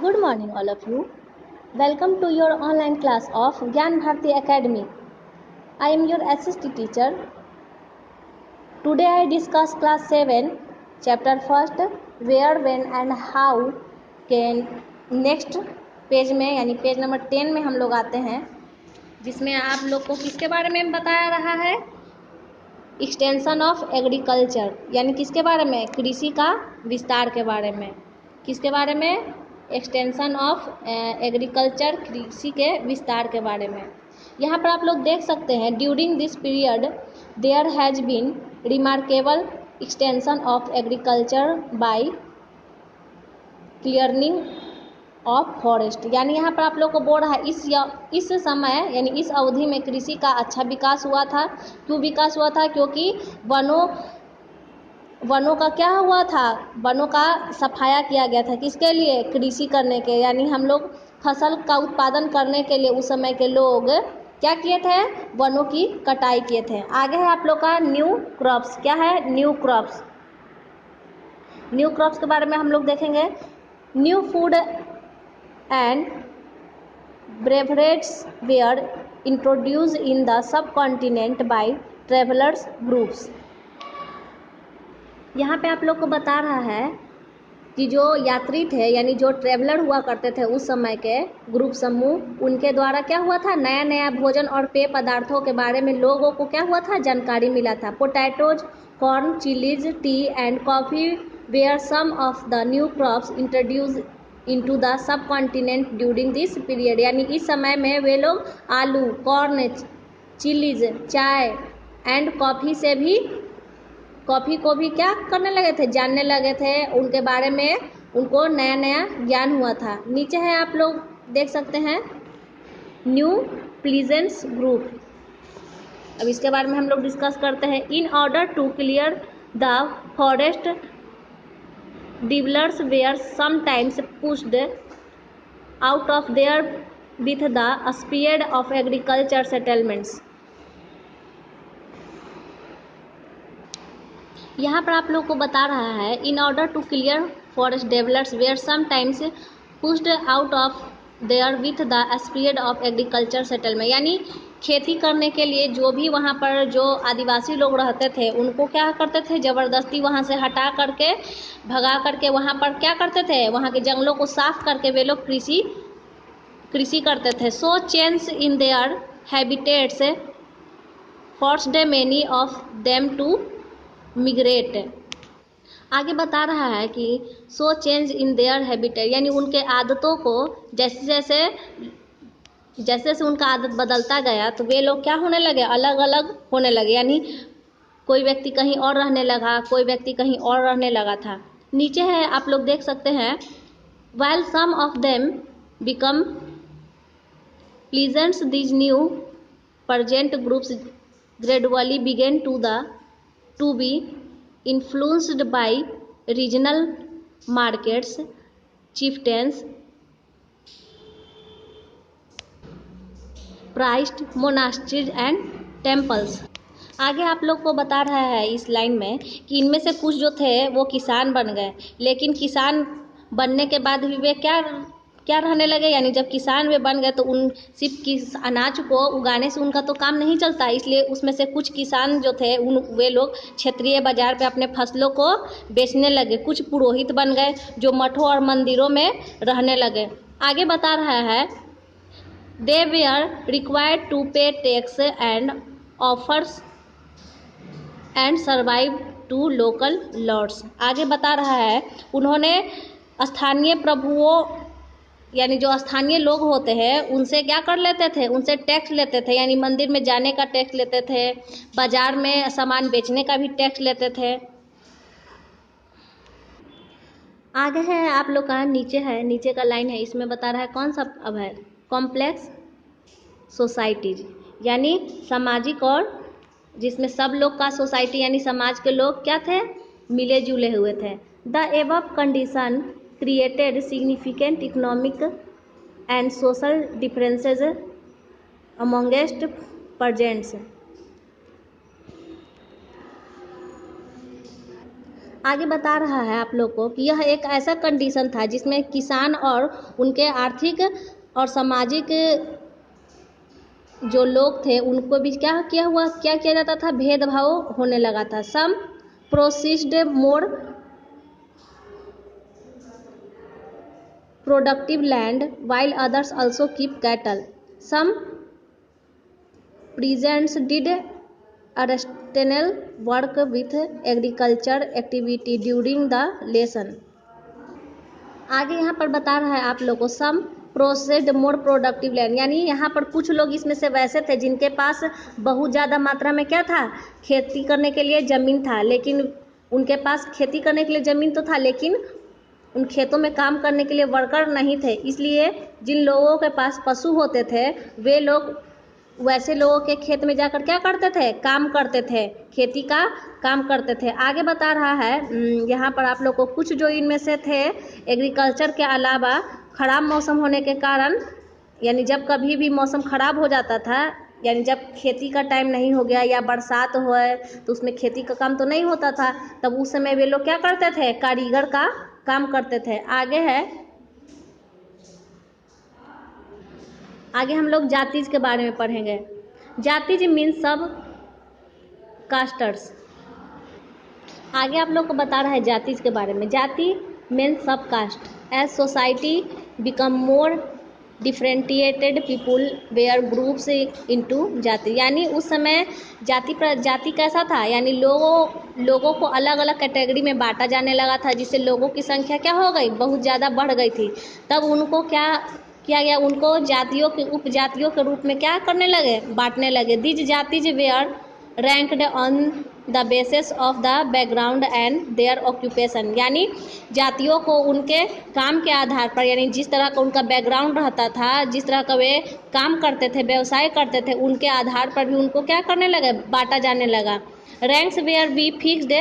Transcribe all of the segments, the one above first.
Good morning, all of you. Welcome to your online class of Gyan Bharti Academy. I am your assistant teacher. Today I discuss class 7, chapter 1, where, when and how के next page में यानी page number 10 में हम लोग आते हैं, जिसमें आप लोग को किसके बारे में बताया रहा है, एक्सटेंशन ऑफ एग्रीकल्चर, यानी किसके बारे में, कृषि का विस्तार के बारे में। किसके बारे में, एक्सटेंशन ऑफ एग्रीकल्चर, कृषि के विस्तार के बारे में। यहाँ पर आप लोग देख सकते हैं, during this period there has been remarkable extension of agriculture by clearing of forest, यानी यहाँ पर आप लोग को बोल रहा है इस समय यानी इस अवधि में कृषि का अच्छा विकास हुआ था। क्यों विकास हुआ था? क्योंकि वनों का क्या हुआ था, वनों का सफाया किया गया था। किसके लिए? कृषि करने के, यानी हम लोग फसल का उत्पादन करने के लिए उस समय के लोग क्या किए थे, वनों की कटाई किए थे। आगे है आप लोग का न्यू क्रॉप्स। क्या है? New crops. न्यू क्रॉप्स के बारे में हम लोग देखेंगे। New food and beverages were introduced in the subcontinent by travelers groups। यहाँ पे आप लोग को बता रहा है कि जो यात्री थे यानी जो ट्रेवलर हुआ करते थे उस समय के ग्रुप समूह, उनके द्वारा क्या हुआ था, नया नया भोजन और पेय पदार्थों के बारे में लोगों को क्या हुआ था, जानकारी मिला था। Potatoes, corn, chillies, tea and coffee were some of the new crops introduce into the subcontinent during this period, यानी इस समय में वे लोग आलू, कॉर्न, चिलीज, चाय एंड कॉफ़ी से भी, कॉफ़ी को भी क्या करने लगे थे, जानने लगे थे। उनके बारे में उनको नया नया ज्ञान हुआ था। नीचे है आप लोग देख सकते हैं न्यू प्लीजेंस ग्रुप। अब इसके बारे में हम लोग डिस्कस करते हैं। In order to clear the forest dwellers were sometimes pushed out of there with the speed of agriculture settlements। यहाँ पर आप लोग को बता रहा है, in order to clear forest developers were sometimes pushed out of their with the speed of agriculture settlement, यानी खेती करने के लिए जो भी वहाँ पर जो आदिवासी लोग रहते थे उनको क्या करते थे, ज़बरदस्ती वहाँ से हटा करके, भगा करके वहाँ पर क्या करते थे, वहाँ के जंगलों को साफ करके वे लोग कृषि करते थे। So change in their habitats forced many of them to migrate. आगे बता रहा है कि so change in their habitat, यानी उनके आदतों को जैसे जैसे उनका आदत बदलता गया तो वे लोग क्या होने लगे, अलग अलग होने लगे, यानी कोई व्यक्ति कहीं और रहने लगा, कोई व्यक्ति कहीं और रहने लगा था। नीचे है आप लोग देख सकते हैं, while some of them become peasants, these new peasant groups gradually began to be influenced by regional markets, chieftains, priests, monasteries and temples। आगे आप लोग को बता रहा है इस लाइन में कि इनमें से कुछ जो थे वो किसान बन गए, लेकिन किसान बनने के बाद भी वे क्या रहने लगे, यानी जब किसान वे बन गए तो उन सिर्फ अनाज को उगाने से उनका तो काम नहीं चलता, इसलिए उसमें से कुछ किसान जो थे वे लोग क्षेत्रीय बाजार पे अपने फसलों को बेचने लगे। कुछ पुरोहित बन गए जो मठों और मंदिरों में रहने लगे। आगे बता रहा है, they were required to pay tax and offers and survive to local lords. आगे बता रहा है, उन्होंने स्थानीय प्रभुओं यानी जो स्थानीय लोग होते हैं उनसे क्या कर लेते थे, उनसे टैक्स लेते थे, यानी मंदिर में जाने का टैक्स लेते थे, बाजार में सामान बेचने का भी टैक्स लेते थे। आगे है आप लोग का नीचे का लाइन है, इसमें बता रहा है कौन सा अब है, कॉम्प्लेक्स सोसाइटीज, यानी सामाजिक, और जिसमें सब लोग का सोसाइटी यानी समाज के लोग क्या थे, मिले जुले हुए थे। The above condition created significant economic and social differences amongst peasants. आगे बता रहा है आप लोग को कि यह एक ऐसा कंडीशन था जिसमें किसान और उनके आर्थिक और सामाजिक जो लोग थे उनको भी क्या किया जाता था, भेदभाव होने लगा था। सम प्रोसीस्ड मोर productive land while others also keep cattle. Some peasants did artisanal work with agriculture activity during the lesson. आगे यहाँ पर बता रहा है आप लोगों को सम प्रोसेस्ड मोर प्रोडक्टिव लैंड, यानी यहाँ पर कुछ लोग इसमें से वैसे थे जिनके पास बहुत ज़्यादा मात्रा में क्या था, खेती करने के लिए ज़मीन था, लेकिन उनके पास खेती करने के लिए ज़मीन तो था लेकिन उन खेतों में काम करने के लिए वर्कर नहीं थे। इसलिए जिन लोगों के पास पशु होते थे वे लोग वैसे लोगों के खेत में जाकर क्या करते थे, काम करते थे, खेती का काम करते थे। आगे बता रहा है यहाँ पर आप लोग को कुछ जो इनमें से थे एग्रीकल्चर के अलावा ख़राब मौसम होने के कारण, यानी जब कभी भी मौसम ख़राब हो जाता था, यानी जब खेती का टाइम नहीं हो गया या बरसात हो तो उसमें खेती का काम तो नहीं होता था, तब उस समय वे लोग क्या करते थे, कारीगर का काम करते थे। आगे हम लोग जातिज के बारे में पढ़ेंगे। जातिज मीन्स सब कास्टर्स। आगे आप लोग को बता रहा है जातिज के बारे में। जाति means sub caste. As society become more differentiated people were groups into jati, यानी उस समय जाति कैसा था, यानी लोगों को अलग अलग कैटेगरी में बांटा जाने लगा था, जिससे लोगों की संख्या क्या हो गई, बहुत ज़्यादा बढ़ गई थी। तब उनको क्या किया गया, उनको जातियों के उपजातियों के रूप में क्या करने लगे, बांटने लगे। These jatis were ranked on the basis of the background and their occupation, यानी जातियों को उनके काम के आधार पर, यानी जिस तरह का उनका बैकग्राउंड रहता था, जिस तरह का वे काम करते थे, व्यवसाय करते थे, उनके आधार पर भी उनको क्या करने लगे, बांटा जाने लगा। Ranks were be fixed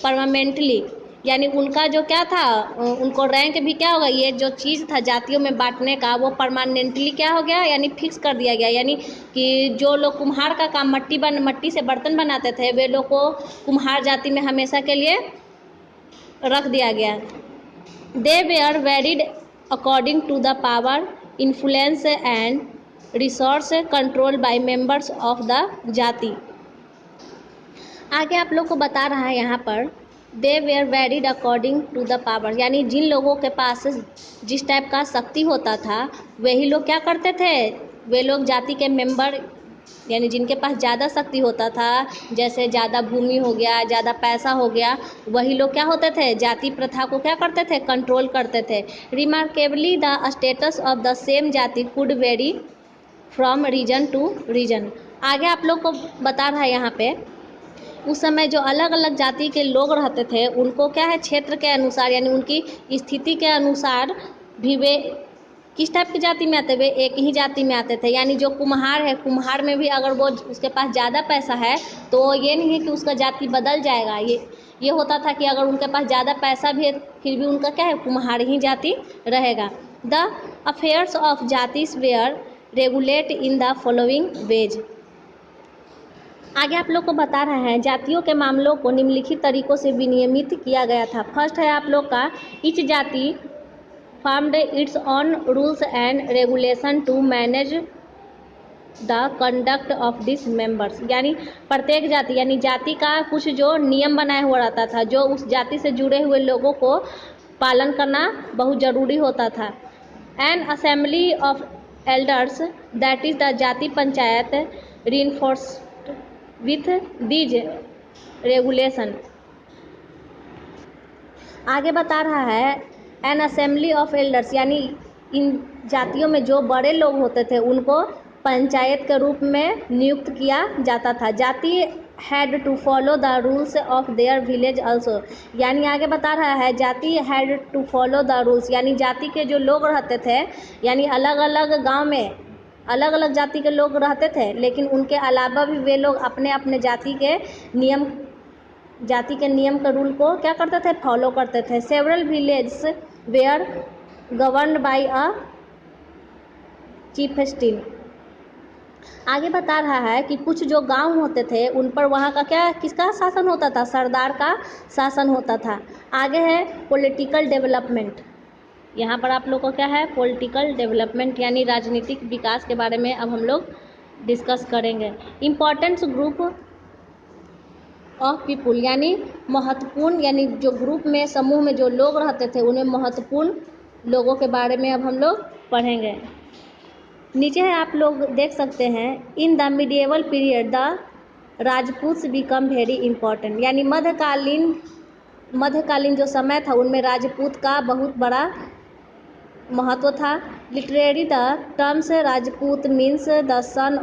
permanently, यानी उनका जो क्या था, उनको रैंक भी क्या होगा, ये जो चीज़ था जातियों में बांटने का वो परमानेंटली क्या हो गया, यानी फिक्स कर दिया गया। यानी कि जो लोग कुम्हार का काम मट्टी से बर्तन बनाते थे वे लोग को कुम्हार जाति में हमेशा के लिए रख दिया गया। They were varied according to the power influence and resource control by members of the jati. आगे आप लोग को बता रहा है यहाँ पर they were varied according to the power, यानी जिन लोगों के पास जिस टाइप का शक्ति होता था वही लोग क्या करते थे, वे लोग जाति के मेंबर, यानी जिनके पास ज़्यादा शक्ति होता था, जैसे ज़्यादा भूमि हो गया, ज़्यादा पैसा हो गया, वही लोग क्या होते थे, जाति प्रथा को क्या करते थे, कंट्रोल करते थे। Remarkably the status of the same jati could vary from region to region. आगे आप लोग को बता रहा है यहाँ पे उस समय जो अलग अलग जाति के लोग रहते थे उनको क्या है, क्षेत्र के अनुसार, यानी उनकी स्थिति के अनुसार भी वे किस टाइप की जाति में आते, वे एक ही जाति में आते थे। यानी जो कुम्हार है, कुम्हार में भी अगर वो उसके पास ज़्यादा पैसा है तो ये नहीं है कि उसका जाति बदल जाएगा। ये होता था कि अगर उनके पास ज़्यादा पैसा भी है फिर भी उनका क्या है, कुम्हार ही जाति रहेगा। The affairs of jatis were regulate in the following ways. आगे आप लोग को बता रहा है जातियों के मामलों को निम्नलिखित तरीकों से विनियमित किया गया था। फर्स्ट है आप लोग का each jati formed its own rules and regulation to manage the conduct of this members, यानी प्रत्येक जाति, यानी जाति का कुछ जो नियम बनाया हुआ रहता था, जो उस जाति से जुड़े हुए लोगों को पालन करना बहुत ज़रूरी होता था। An assembly of elders that is the jati panchayat reinforced with these regulation. आगे बता रहा है एन असेंबली ऑफ एल्डर्स, यानी इन जातियों में जो बड़े लोग होते थे उनको पंचायत के रूप में नियुक्त किया जाता था। Jati had to follow the rules of their village also, यानी आगे बता रहा है jati had to follow the rules, यानी जाति के जो लोग रहते थे, यानी अलग अलग गांव में अलग अलग जाति के लोग रहते थे, लेकिन उनके अलावा भी वे लोग अपने अपने जाति के नियम के रूल को क्या करते थे, फॉलो करते थे। Several village were governed by a chieftain, आगे बता रहा है कि कुछ जो गांव होते थे उन पर वहाँ का क्या किसका शासन होता था, सरदार का शासन होता था। आगे है पॉलिटिकल डेवलपमेंट। यहाँ पर आप लोग को क्या है, पॉलिटिकल डेवलपमेंट यानी राजनीतिक विकास के बारे में अब हम लोग डिस्कस करेंगे। इम्पॉर्टेंस ग्रुप ऑफ पीपुल यानी महत्वपूर्ण, यानी जो ग्रुप में समूह में जो लोग रहते थे उनमें महत्वपूर्ण लोगों के बारे में अब हम लोग पढ़ेंगे। नीचे है आप लोग देख सकते हैं, in the medieval period the Rajputs become very important, यानी मध्यकालीन जो समय था उनमें राजपूत का बहुत बड़ा महत्व था। Literary the terms Rajput means the son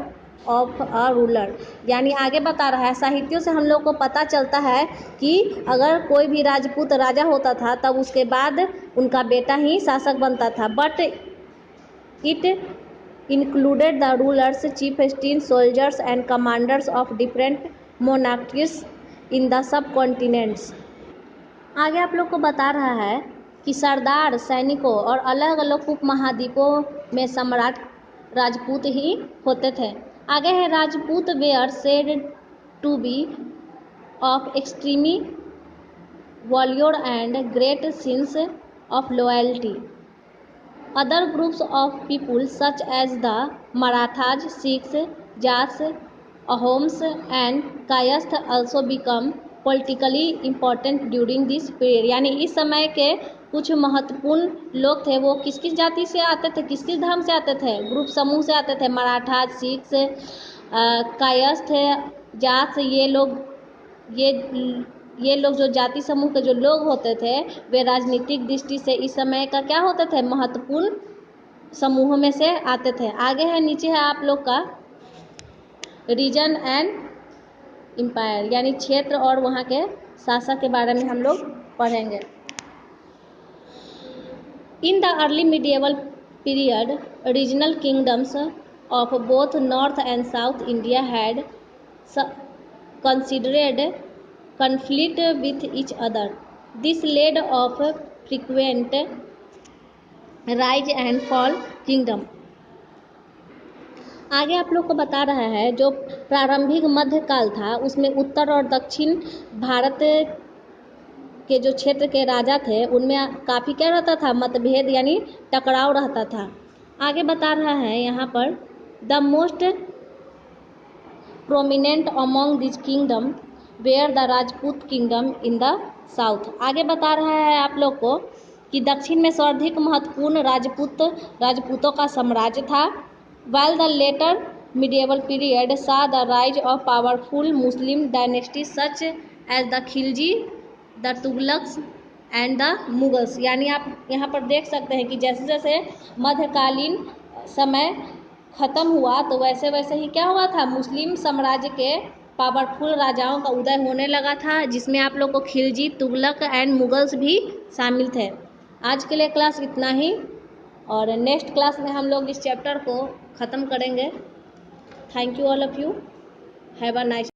of a ruler, यानी आगे बता रहा है साहित्यों से हम लोग को पता चलता है कि अगर कोई भी राजपूत राजा होता था तब उसके बाद उनका बेटा ही शासक बनता था। But it included the rulers, chieftains, soldiers and commanders of different monarchies in the subcontinents। आगे आप लोग को बता रहा है कि सरदार, सैनिकों और अलग अलग उपमहाद्वीपों में सम्राट राजपूत ही होते थे। आगे है Rajput were said to be of extremely valour and great sense of loyalty. Other groups of people such as the Marathas, Sikhs, Jats, Ahoms and Kayasth also become politically important during this period, यानी इस समय के कुछ महत्वपूर्ण लोग थे वो किस किस जाति से आते थे, किस किस धर्म से आते थे, ग्रुप समूह से आते थे। मराठा, सिख्स, कायस्थ, जाट, ये लोग जो जाति समूह के जो लोग होते थे वे राजनीतिक दृष्टि से इस समय का क्या होते थे, महत्वपूर्ण समूह में से आते थे। आगे है, नीचे है आप लोग का रीजन एंड एम्पायर, यानी क्षेत्र और वहाँ के शासक के बारे में हम लोग पढ़ेंगे। In the early medieval period regional kingdoms of both north and south India had considered conflict with each other. This led of frequent rise and fall kingdom। आगे आप लोग को बता रहा है जो प्रारंभिक मध्यकाल था उसमें उत्तर और दक्षिण भारत के जो क्षेत्र के राजा थे उनमें काफ़ी क्या रहता था, मतभेद यानी टकराव रहता था। आगे बता रहा है यहाँ पर the most prominent among this kingdom were the Rajput kingdom in the south. आगे बता रहा है आप लोग को कि दक्षिण में सर्वाधिक महत्वपूर्ण राजपूतों का साम्राज्य था। While the later medieval period saw the rise of powerful Muslim dynasty such as the Khilji, the Tughlaqs and the Mughals, यानी आप यहाँ पर देख सकते हैं कि जैसे जैसे मध्यकालीन समय ख़त्म हुआ तो वैसे वैसे ही क्या हुआ था, मुस्लिम साम्राज्य के पावरफुल राजाओं का उदय होने लगा था, जिसमें आप लोग को खिलजी, तुगलक एंड मुगल्स भी शामिल थे। आज के लिए क्लास इतना ही, और नेक्स्ट क्लास में हम लोग इस चैप्टर को ख़त्म करेंगे। Thank you all of you, have a nice